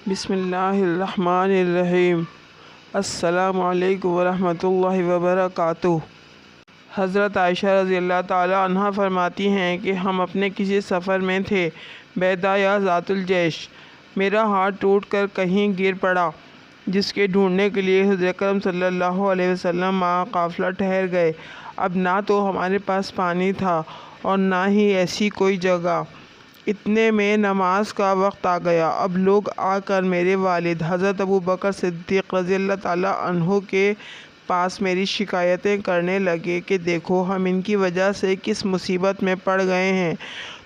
بسم اللہ الرحمن الرحیم۔ السلام علیکم ورحمۃ اللہ وبرکاتہ۔ حضرت عائشہ رضی اللہ تعالیٰ عنہا فرماتی ہیں کہ ہم اپنے کسی سفر میں تھے، بیدا یا ذات الجیش۔ میرا ہاتھ ٹوٹ کر کہیں گر پڑا، جس کے ڈھونڈنے کے لیے حضور اکرم صلی اللہ علیہ وسلم قافلہ ٹھہر گئے۔ اب نہ تو ہمارے پاس پانی تھا اور نہ ہی ایسی کوئی جگہ۔ اتنے میں نماز کا وقت آ گیا۔ اب لوگ آ کر میرے والد حضرت ابوبکر صدیق رضی اللہ تعالیٰ عنہ کے پاس میری شکایتیں کرنے لگے کہ دیکھو ہم ان کی وجہ سے کس مصیبت میں پڑ گئے ہیں۔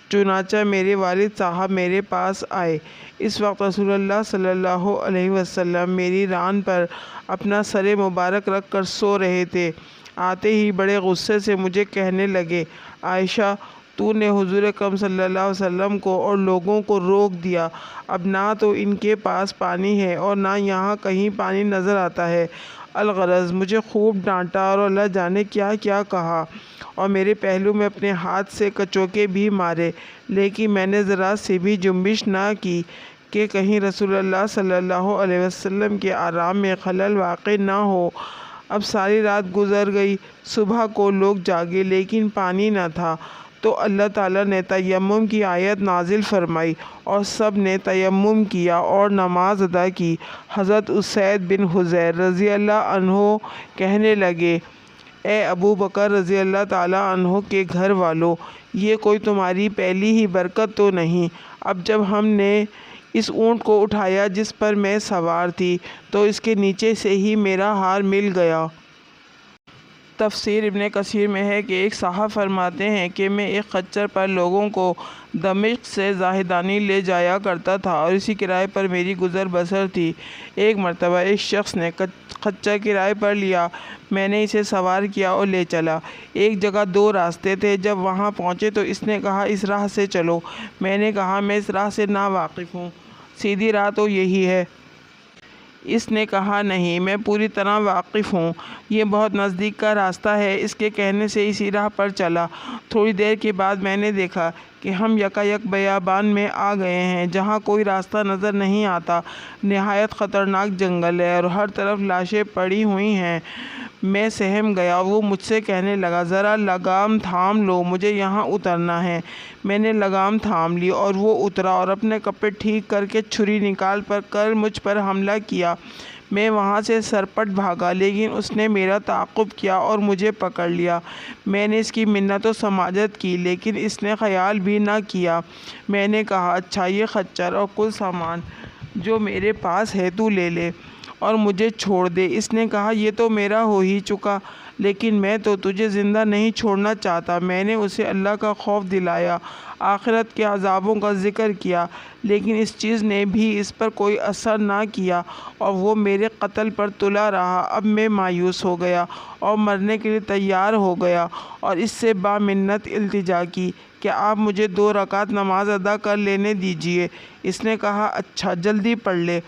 چنانچہ میرے والد صاحب میرے پاس آئے۔ اس وقت رسول اللہ صلی اللہ علیہ وسلم میری ران پر اپنا سر مبارک رکھ کر سو رہے تھے۔ آتے ہی بڑے غصے سے مجھے کہنے لگے، عائشہ تو نے حضور اکرم صلی اللہ علیہ وسلم کو اور لوگوں کو روک دیا۔ اب نہ تو ان کے پاس پانی ہے اور نہ یہاں کہیں پانی نظر آتا ہے۔ الغرض مجھے خوب ڈانٹا اور اللہ جانے کیا کیا کہا، اور میرے پہلو میں اپنے ہاتھ سے کچوکے بھی مارے، لیکن میں نے ذرا سی بھی جنبش نہ کی کہ کہیں رسول اللہ صلی اللہ علیہ وسلم کے آرام میں خلل واقع نہ ہو۔ اب ساری رات گزر گئی، صبح کو لوگ جاگے لیکن پانی نہ تھا، تو اللہ تعالیٰ نے تیمم کی آیت نازل فرمائی اور سب نے تیمم کیا اور نماز ادا کی۔ حضرت اسید بن حضیر رضی اللہ عنہ کہنے لگے، اے ابو بکر رضی اللہ تعالیٰ عنہ کے گھر والوں، یہ کوئی تمہاری پہلی ہی برکت تو نہیں؟ اب جب ہم نے اس اونٹ کو اٹھایا جس پر میں سوار تھی، تو اس کے نیچے سے ہی میرا ہار مل گیا۔ تفسیر ابن کثیر میں ہے کہ ایک صاحب فرماتے ہیں کہ میں ایک خچر پر لوگوں کو دمشق سے زاہدانی لے جایا کرتا تھا اور اسی کرائے پر میری گزر بسر تھی۔ ایک مرتبہ ایک شخص نے خچر کرائے پر لیا، میں نے اسے سوار کیا اور لے چلا۔ ایک جگہ دو راستے تھے، جب وہاں پہنچے تو اس نے کہا اس راہ سے چلو۔ میں نے کہا میں اس راہ سے نا واقف ہوں، سیدھی راہ تو یہی ہے۔ اس نے کہا نہیں، میں پوری طرح واقف ہوں، یہ بہت نزدیک کا راستہ ہے۔ اس کے کہنے سے اسی راہ پر چلا۔ تھوڑی دیر کے بعد میں نے دیکھا کہ ہم یکایک بیابان میں آ گئے ہیں جہاں کوئی راستہ نظر نہیں آتا۔ نہایت خطرناک جنگل ہے اور ہر طرف لاشیں پڑی ہوئی ہیں۔ میں سہم گیا۔ وہ مجھ سے کہنے لگا، ذرا لگام تھام لو، مجھے یہاں اترنا ہے۔ میں نے لگام تھام لی اور وہ اترا اور اپنے کپڑے ٹھیک کر کے چھری نکال کر مجھ پر حملہ کیا۔ میں وہاں سے سرپٹ بھاگا، لیکن اس نے میرا تعاقب کیا اور مجھے پکڑ لیا۔ میں نے اس کی منت و سماجت کی، لیکن اس نے خیال بھی نہ کیا۔ میں نے کہا اچھا یہ خچر اور کل سامان جو میرے پاس ہے تو لے لے اور مجھے چھوڑ دے۔ اس نے کہا یہ تو میرا ہو ہی چکا، لیکن میں تو تجھے زندہ نہیں چھوڑنا چاہتا۔ میں نے اسے اللہ کا خوف دلایا، آخرت کے عذابوں کا ذکر کیا، لیکن اس چیز نے بھی اس پر کوئی اثر نہ کیا اور وہ میرے قتل پر تلا رہا۔ اب میں مایوس ہو گیا اور مرنے کے لیے تیار ہو گیا اور اس سے بامنت التجا کی کہ آپ مجھے 2 رکعت نماز ادا کر لینے دیجیے۔ اس نے کہا اچھا جلدی پڑھ لے۔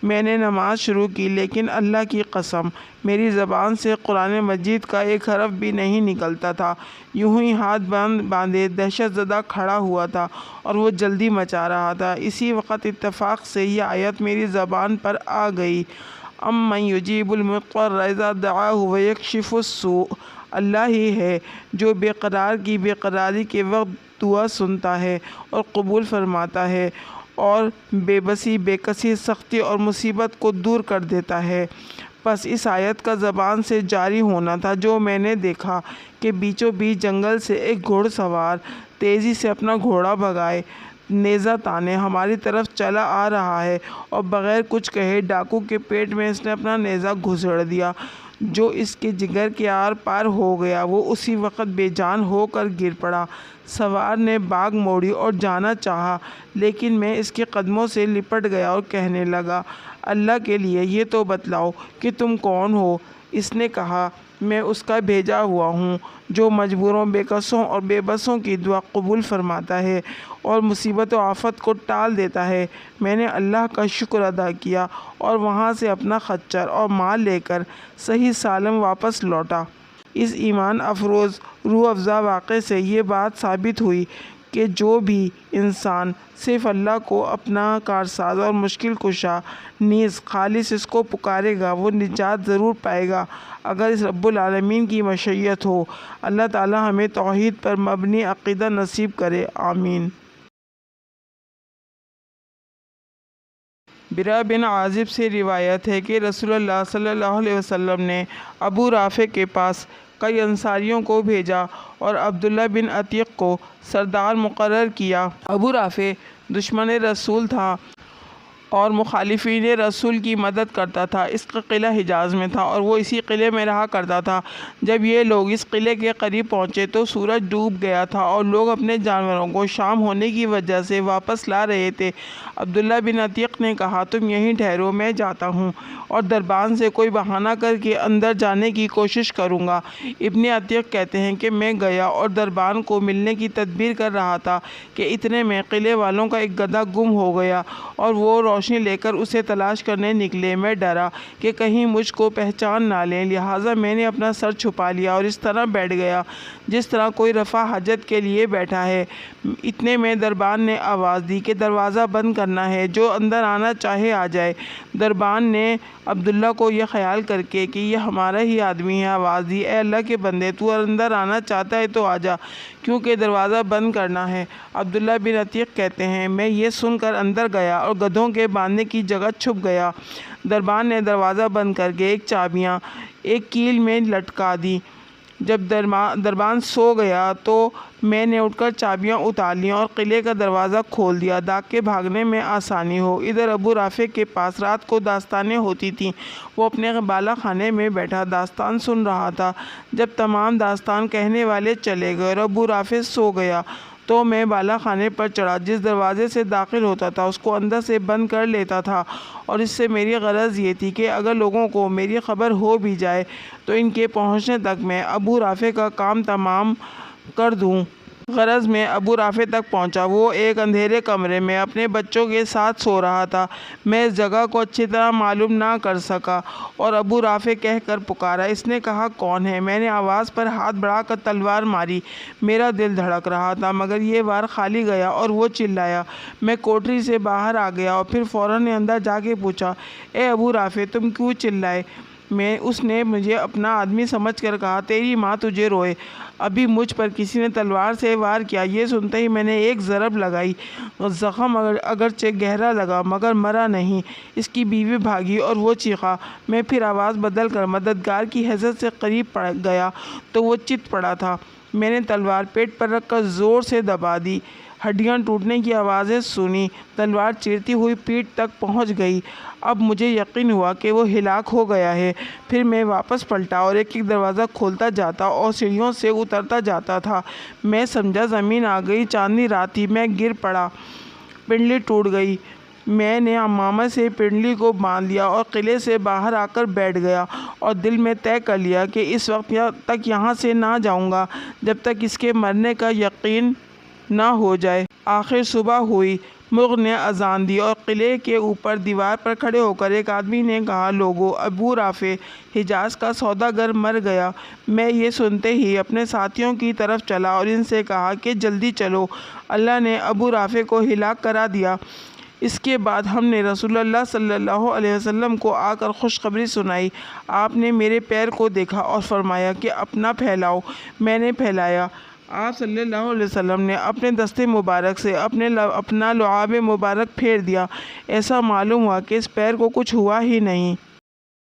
میں نے نماز شروع کی، لیکن اللہ کی قسم میری زبان سے قرآن مجید کا ایک حرف بھی نہیں نکلتا تھا۔ یوں ہی ہاتھ باندھے دہشت زدہ کھڑا ہوا تھا اور وہ جلدی مچا رہا تھا۔ اسی وقت اتفاق سے یہ آیت میری زبان پر آ گئی، امن یجیب المضطر اذا دعاہ ویکشف السوء۔ اللہ ہی ہے جو بے قرار کی بے قراری کے وقت دعا سنتا ہے اور قبول فرماتا ہے، اور بے بسی بے کسی سختی اور مصیبت کو دور کر دیتا ہے۔ بس اس آیت کا زبان سے جاری ہونا تھا جو میں نے دیکھا کہ بیچوں بیچ جنگل سے ایک گھوڑ سوار تیزی سے اپنا گھوڑا بھگائے نیزہ تانے ہماری طرف چلا آ رہا ہے، اور بغیر کچھ کہے ڈاکو کے پیٹ میں اس نے اپنا نیزہ گھسڑ دیا جو اس کے جگر کے آر پار ہو گیا۔ وہ اسی وقت بے جان ہو کر گر پڑا۔ سوار نے باگ موڑی اور جانا چاہا، لیکن میں اس کے قدموں سے لپٹ گیا اور کہنے لگا، اللہ کے لیے یہ تو بتلاؤ کہ تم کون ہو؟ اس نے کہا میں اس کا بھیجا ہوا ہوں جو مجبوروں، بے کسوں اور بے بسوں کی دعا قبول فرماتا ہے اور مصیبت و آفت کو ٹال دیتا ہے۔ میں نے اللہ کا شکر ادا کیا اور وہاں سے اپنا خچر اور مال لے کر صحیح سالم واپس لوٹا۔ اس ایمان افروز روح افزا واقعے سے یہ بات ثابت ہوئی کہ جو بھی انسان صرف اللہ کو اپنا کارساز اور مشکل کشا نیز خالص اس کو پکارے گا وہ نجات ضرور پائے گا اگر اس رب العالمین کی مشیت ہو۔ اللہ تعالی ہمیں توحید پر مبنی عقیدہ نصیب کرے، آمین۔ برا بن عازب سے روایت ہے کہ رسول اللہ صلی اللہ علیہ وسلم نے ابو رافع کے پاس کئی انصاریوں کو بھیجا اور عبداللہ بن عتیق کو سردار مقرر کیا۔ ابو رافع دشمن رسول تھا اور مخالفین رسول کی مدد کرتا تھا۔ اس کا قلعہ حجاز میں تھا اور وہ اسی قلعے میں رہا کرتا تھا۔ جب یہ لوگ اس قلعے کے قریب پہنچے تو سورج ڈوب گیا تھا اور لوگ اپنے جانوروں کو شام ہونے کی وجہ سے واپس لا رہے تھے۔ عبداللہ بن عتیق نے کہا تم یہیں ٹھہرو، میں جاتا ہوں اور دربان سے کوئی بہانہ کر کے اندر جانے کی کوشش کروں گا۔ ابن عتیق کہتے ہیں کہ میں گیا اور دربان کو ملنے کی تدبیر کر رہا تھا کہ اتنے میں قلعے والوں کا ایک گدھا گم ہو گیا اور وہ روشنی لے کر اسے تلاش کرنے نکلے۔ میں ڈرا کہ کہیں مجھ کو پہچان نہ لیں، لہٰذا میں نے اپنا سر چھپا لیا اور اس طرح بیٹھ گیا جس طرح کوئی رفع حاجت کے لیے بیٹھا ہے۔ اتنے میں دربان نے آواز دی کہ دروازہ بند کرنا ہے، جو اندر آنا چاہے آ جائے۔ دربان نے عبداللہ کو یہ خیال کر کے کہ یہ ہمارا ہی آدمی ہے آواز دی، اے اللہ کے بندے تو اندر آنا چاہتا ہے تو آ جا، کیونکہ دروازہ بند کرنا ہے۔ عبداللہ بن عتیق کہتے ہیں میں یہ سن کر اندر گیا اور گدھوں کے باندھنے کی جگہ چھپ گیا۔ دربان نے دروازہ بند کر کے ایک چابیاں ایک کیل میں لٹکا دی۔ جب دربان سو گیا تو میں نے اٹھ کر چابیاں اتار لیں اور قلعے کا دروازہ کھول دیا تاکہ بھاگنے میں آسانی ہو۔ ادھر ابو رافع کے پاس رات کو داستانیں ہوتی تھیں، وہ اپنے بالا خانے میں بیٹھا داستان سن رہا تھا۔ جب تمام داستان کہنے والے چلے گئے اور ابو رافع سو گیا تو میں بالا خانے پر چڑھا، جس دروازے سے داخل ہوتا تھا اس کو اندر سے بند کر لیتا تھا، اور اس سے میری غرض یہ تھی کہ اگر لوگوں کو میری خبر ہو بھی جائے تو ان کے پہنچنے تک میں ابو رافع کا کام تمام کر دوں۔ غرض میں ابو رافع تک پہنچا۔ وہ ایک اندھیرے کمرے میں اپنے بچوں کے ساتھ سو رہا تھا۔ میں اس جگہ کو اچھی طرح معلوم نہ کر سکا اور ابو رافع کہہ کر پکارا۔ اس نے کہا کون ہے؟ میں نے آواز پر ہاتھ بڑھا کر تلوار ماری۔ میرا دل دھڑک رہا تھا مگر یہ وار خالی گیا اور وہ چلایا۔ میں کوٹری سے باہر آ گیا اور پھر فوراً اندر جا کے پوچھا اے ابو رافع تم کیوں چلائے؟ اس نے مجھے اپنا آدمی سمجھ کر کہا تیری ماں تجھے روئے، ابھی مجھ پر کسی نے تلوار سے وار کیا۔ یہ سنتے ہی میں نے ایک ضرب لگائی، زخم اگرچہ گہرا لگا مگر مرا نہیں۔ اس کی بیوی بھاگی اور وہ چیخا۔ میں پھر آواز بدل کر مددگار کی حیثیت سے قریب گیا تو وہ چت پڑا تھا۔ میں نے تلوار پیٹ پر رکھ کر زور سے دبا دی، ہڈیاں ٹوٹنے کی آوازیں سنی، تلوار چیرتی ہوئی پیٹھ تک پہنچ گئی۔ اب مجھے یقین ہوا کہ وہ ہلاک ہو گیا ہے۔ پھر میں واپس پلٹا اور ایک ایک دروازہ کھولتا جاتا اور سیڑھیوں سے اترتا جاتا تھا۔ میں سمجھا زمین آ گئی، چاندنی رات تھی۔ میں گر پڑا، پنڈلی ٹوٹ گئی۔ میں نے عمامہ سے پنڈلی کو باندھ لیا اور قلعے سے باہر آ کر بیٹھ گیا اور دل میں طے کر لیا کہ اس وقت تک یہاں سے نہ جاؤں گا جب تک اس کے مرنے کا یقین نہ ہو جائے۔ آخر صبح ہوئی، مرغ نے اذان دی اور قلعے کے اوپر دیوار پر کھڑے ہو کر ایک آدمی نے کہا لوگو، ابو رافع حجاز کا سوداگر مر گیا۔ میں یہ سنتے ہی اپنے ساتھیوں کی طرف چلا اور ان سے کہا کہ جلدی چلو، اللہ نے ابو رافع کو ہلاک کرا دیا۔ اس کے بعد ہم نے رسول اللہ صلی اللہ علیہ وسلم کو آ کر خوشخبری سنائی۔ آپ نے میرے پیر کو دیکھا اور فرمایا کہ اپنا پھیلاؤ۔ میں نے پھیلایا۔ آپ صلی اللہ علیہ وسلم نے اپنے دستے مبارک سے اپنا لعاب مبارک پھیر دیا۔ ایسا معلوم ہوا کہ اس پیر کو کچھ ہوا ہی نہیں۔